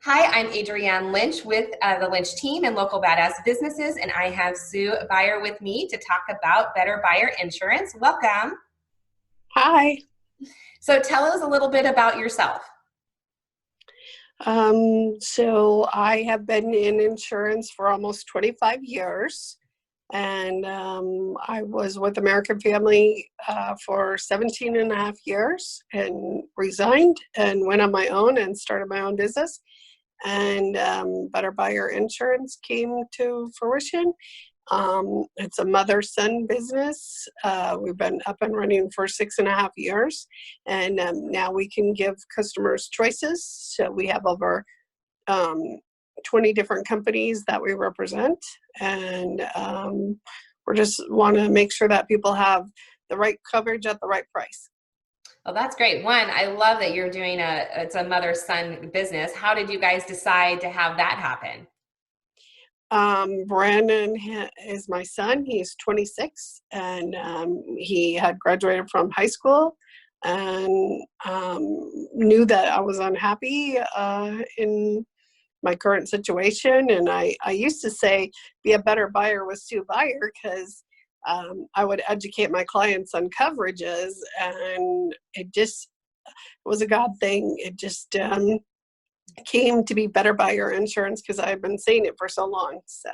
Hi, I'm Adrianne Lynch with the Lynch Team and Local Badass Businesses, and I have Sue Buyer with me to talk about Better Buyer Insurance. Welcome. Hi. So tell us a little bit about yourself. So I have been in insurance for almost 25 years, and I was with American Family for 17 and a half years and resigned and went on my own and started my own business. And Better Buyer Insurance came to fruition. It's a mother-son business. We've been up and running for 6.5 years, and now we can give customers choices. So we have over um, 20 different companies that we represent, and we just want to make sure that people have the right coverage at the right price. Well, that's great. One, I love that you're doing it's a mother-son business. How did you guys decide to have that happen? Brandon is my son. He's 26, and he had graduated from high school and knew that I was unhappy in my current situation. And I used to say, be a better buyer with Sue Buyer, because I would educate my clients on coverages, and it just was a God thing. It just came to be Better Buyer Insurance because I've been saying it for so long. So.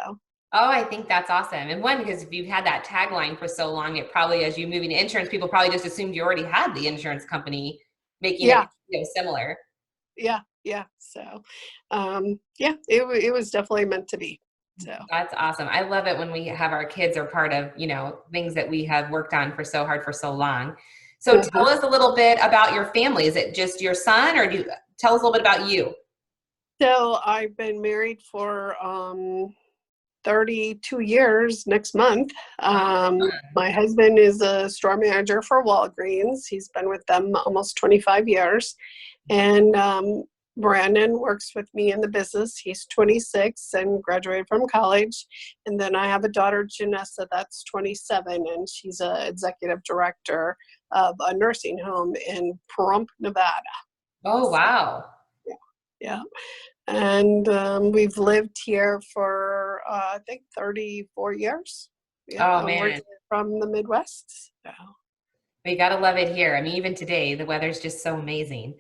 Oh, I think that's awesome. And one, because if you've had that tagline for so long, it probably, as you move into insurance, people probably just assumed you already had the insurance company, making it Yeah, similar. yeah. So, yeah, it was definitely meant to be. So. That's awesome. I love it when we have our kids are part of, things that we have worked on for so hard for so long. So Mhm. tell us a little bit about your family. Is it just your son, or tell us a little bit about you? So I've been married for 32 years next month. My husband is a store manager for Walgreens. He's been with them almost 25 years. And Brandon works with me in the business. He's 26 and graduated from college. And then I have a daughter, Janessa, that's 27, and she's an executive director of a nursing home in Pahrump, Nevada. Oh, So, wow. yeah. And we've lived here for, I think, 34 years. Yeah, Oh, I'm man. originally from the Midwest. So, We got to love it here. I mean, even today, the weather's just so amazing.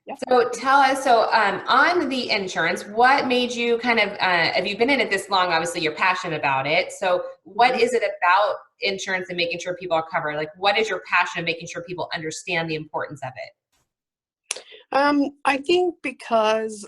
yeah. So tell us, on the insurance, what made you kind of, have you been in it this long? Obviously, you're passionate about it. So what Mhm. is it about insurance and making sure people are covered? Like, what is your passion of making sure people understand the importance of it? I think because,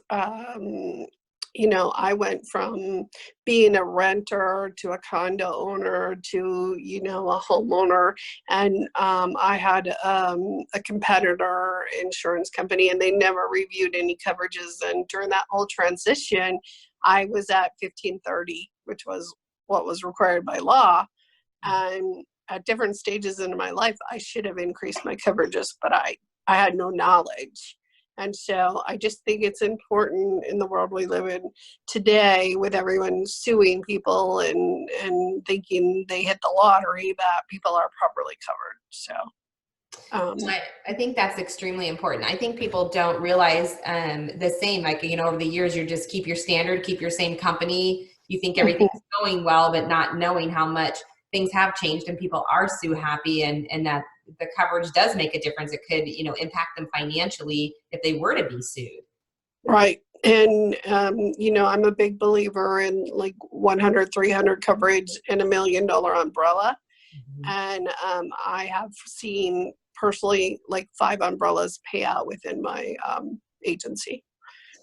I went from being a renter to a condo owner to, a homeowner. And I had a competitor insurance company, and they never reviewed any coverages. And during that whole transition, I was at 1530, which was what was required by law. And at different stages in my life, I should have increased my coverages, but I had no knowledge. And so I just think it's important in the world we live in today, with everyone suing people and thinking they hit the lottery, that people are properly covered. So, um, I think that's extremely important. I think people don't realize the same, like, over the years, you just keep your standard, keep your same company. You think everything's going well, but not knowing how much things have changed and people are so happy, and that the coverage does make a difference. It could, impact them financially if they were to be sued. right. And, I'm a big believer in like 100, 300 coverage and $1 million umbrella. Mhm. And I have seen personally like 5 umbrellas pay out within my agency.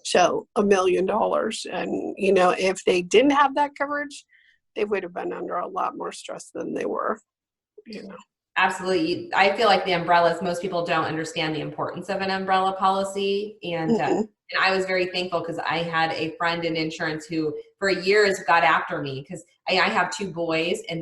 So $1 million. And, if they didn't have that coverage, they would have been under a lot more stress than they were, you know. Absolutely. I feel like the umbrellas, most people don't understand the importance of an umbrella policy. Mm-hmm. And I was very thankful because I had a friend in insurance who for years got after me because I have two boys, and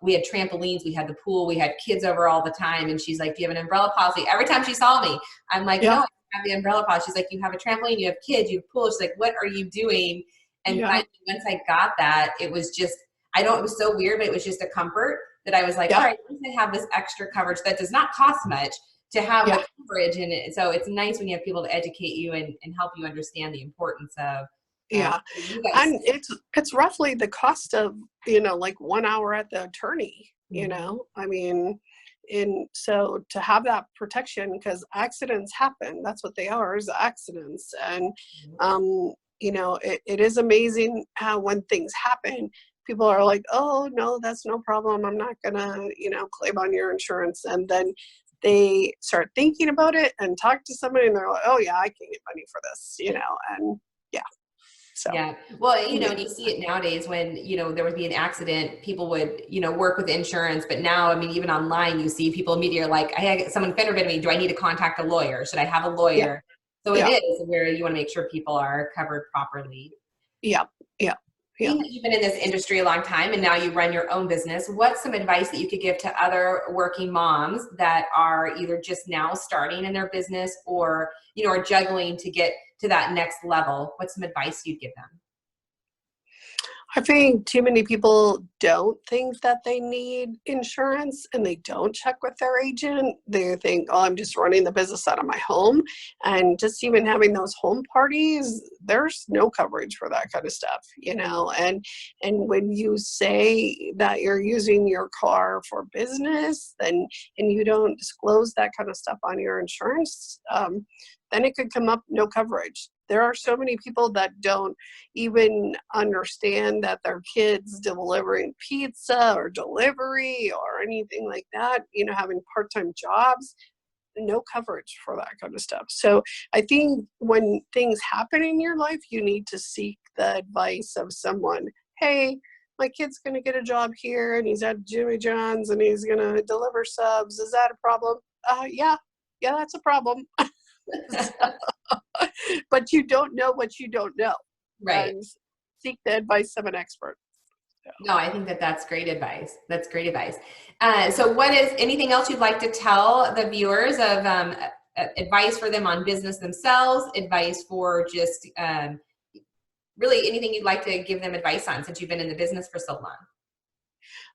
we had trampolines, we had the pool, we had kids over all the time. And she's like, do you have an umbrella policy? Every time she saw me, I'm like, no, Yeah. I don't have the umbrella policy. She's like, you have a trampoline, you have kids, you have pool. She's like, what are you doing? And Yeah. finally, once I got that, it was just, it was so weird, but it was just a comfort that I was like, all Yeah. right, at least I have this extra coverage that does not cost much. to have Yeah. the coverage. And so it's nice when you have people to educate you and help you understand the importance of Yeah. you guys. And it's roughly the cost of, like 1 hour at the attorney, I mean, and so to have that protection, because accidents happen, that's what they are, is accidents. And, it is amazing how when things happen, people are like, oh, no, that's no problem. I'm not gonna, claim on your insurance. And then they start thinking about it and talk to somebody and they're like, oh yeah, I can get money for this, and yeah. So, Yeah. Well, and you see it nowadays when, there would be an accident, people would, work with insurance. But now, I mean, even online, you see people immediately are like, I had someone fender bend me. Do I need to contact a lawyer? Should I have a yeah, lawyer? So it yeah, is where you want to make sure people are covered properly. yeah, yeah, yeah. Being that you've been in this industry a long time and now you run your own business, what's some advice that you could give to other working moms that are either just now starting in their business or, are juggling to get to that next level? What's some advice you'd give them? I think too many people don't think that they need insurance and they don't check with their agent. They think, oh, I'm just running the business out of my home. And just even having those home parties, there's no coverage for that kind of stuff, And when you say that you're using your car for business, and you don't disclose that kind of stuff on your insurance, then it could come up no coverage. There are so many people that don't even understand that their kids delivering pizza or delivery or anything like that, having part-time jobs, no coverage for that kind of stuff. So I think when things happen in your life, you need to seek the advice of someone. Hey, my kid's going to get a job here and he's at Jimmy John's and he's going to deliver subs. Is that a problem? Yeah, that's a problem. But you don't know what you don't know. Right. And seek the advice of an expert. So. No, I think that's great advice. That's great advice. So what is anything else you'd like to tell the viewers of advice for them on business themselves, advice for just really anything you'd like to give them advice on since you've been in the business for so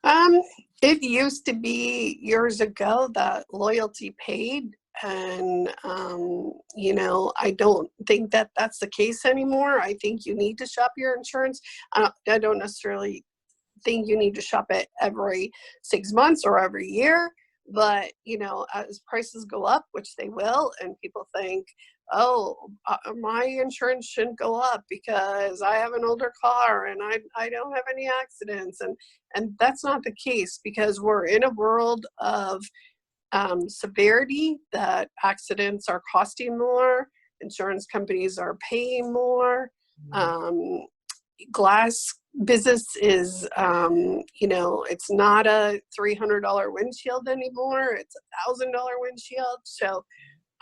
long? It used to be years ago that loyalty paid. And, I don't think that that's the case anymore. I think you need to shop your insurance. I don't necessarily think you need to shop it every 6 months or every year. But, as prices go up, which they will, and people think, oh, my insurance shouldn't go up because I have an older car and I don't have any accidents. And that's not the case, because we're in a world of severity that accidents are costing more, insurance companies are paying more. Glass business is, it's not a $300 windshield anymore. It's $1,000 windshield. So,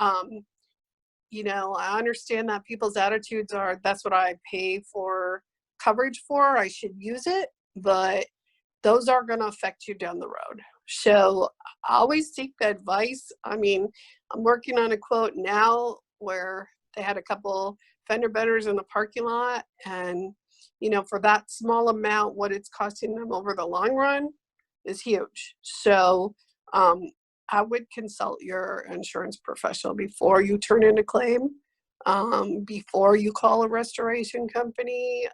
I understand that people's attitudes are, that's what I pay for coverage for, I should use it, but those are going to affect you down the road. So always seek the advice. I mean, I'm working on a quote now where they had a couple fender benders in the parking lot, and for that small amount, what it's costing them over the long run is huge. So I would consult your insurance professional before you turn in a claim, before you call a restoration company,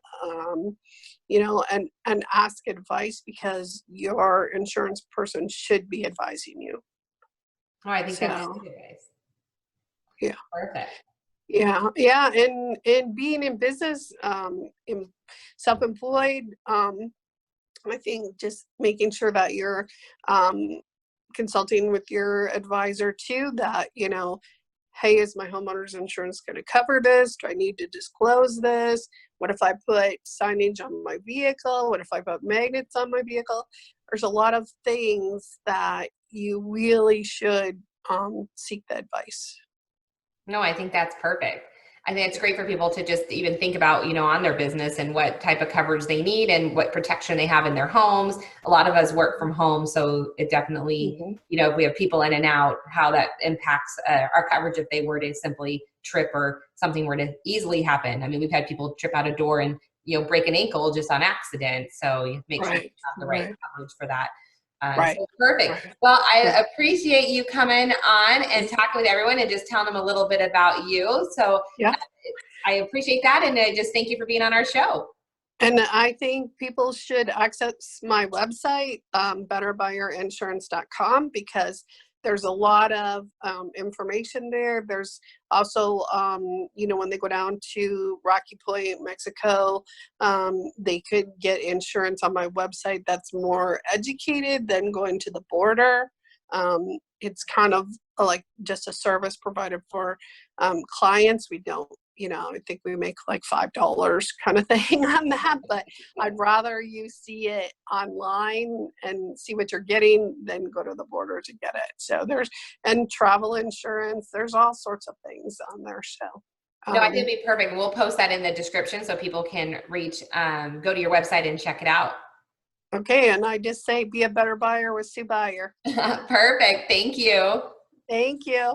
and ask advice, because your insurance person should be advising you. Oh, I think that's good advice. Yeah. Perfect. Yeah. And being in business, in self-employed, I think just making sure that you're consulting with your advisor too, that, hey, is my homeowner's insurance going to cover this? Do I need to disclose this? What if I put signage on my vehicle? What if I put magnets on my vehicle? There's a lot of things that you really should seek the advice. No, I think that's perfect. I think it's great for people to just even think about, on their business and what type of coverage they need and what protection they have in their homes. A lot of us work from home, so it definitely, if we have people in and out, how that impacts our coverage if they were to simply trip or something were to easily happen. I mean, we've had people trip out a door and, break an ankle just on accident. So you make sure you have the right coverage for that. Right. So perfect. Right. Well, Yeah. I appreciate you coming on and talking with everyone and just telling them a little bit about you. So Yeah. I appreciate that. And just thank you for being on our show. And I think people should access my website, betterbuyerinsurance.com, because there's a lot of information there. There's also, when they go down to Rocky Point, Mexico, they could get insurance on my website that's more educated than going to the border. It's kind of like just a service provided for clients. We don't, I think we make like $5 kind of thing on that, but I'd rather you see it online and see what you're getting than go to the border to get it. So and travel insurance, there's all sorts of things on there. So No, I think it'd be perfect. We'll post that in the description so people can go to your website and check it out. okay, and I just say be a better buyer with Sue Buyer. Perfect. Thank you. Thank you.